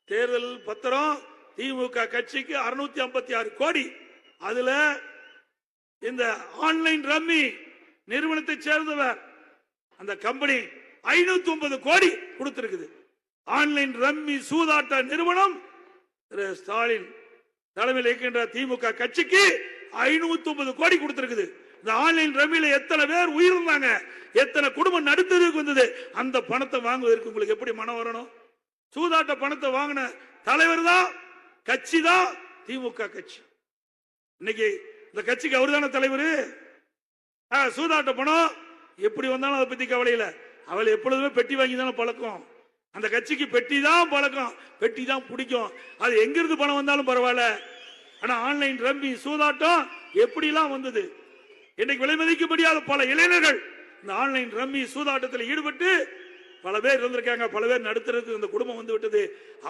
தேர்தல் பத்திரம் திமுக கட்சிக்கு 656 கோடி. அதுல இந்த ஆன்லைன் ரம்மி நிறுவனத்தை சேர்ந்தவர் அந்த கம்பெனி 509 கோடி கொடுத்திருக்குது. ஆன்லைன் ரம்மி சூதாட்ட நிறுவனம் திரு ஸ்டாலின் தலைமையில் இருக்கின்ற திமுக கட்சிக்கு 509 கோடி கொடுத்திருக்குது. இந்த ஆன்லைன் ரம்மியில எத்தனை பேர் உயிரிழந்தாங்க, எத்தனை குடும்பம் நடுத்தருக்கு வந்தது. அந்த பணத்தை வாங்குவதற்கு உங்களுக்கு எப்படி மனம் வரணும்? சூதாட்ட பணத்தை வாங்கின தலைவர் தான், கட்சி தான் திமுக கட்சி. இன்னைக்கு இந்த கட்சிக்கு அவர் தானே தலைவர். சூதாட்ட பணம் எப்படி வந்தாலும் அதை பத்தி கவலை இல்லை. அவள் எப்பொழுதுமே பெட்டி வாங்கி தானே பழக்கம். அந்த கட்சிக்கு பெட்டி தான் பழக்கம், பெட்டி தான் பிடிக்கும். அது எங்கிருந்து பணம் வந்தாலும் பரவாயில்ல. ஆனா ஆன்லைன் ரம்மி சூதாட்டம் எப்படி எல்லாம் வந்தது. இன்னைக்கு விலை மதிக்க முடியாத பல இளைஞர்கள் இந்த ஆன்லைன் ரம்மி சூதாட்டத்தில் ஈடுபட்டு பல பேர் இருந்திருக்காங்க. பல பேர் நடுத்தருக்கு இந்த குடும்பம் வந்து விட்டது.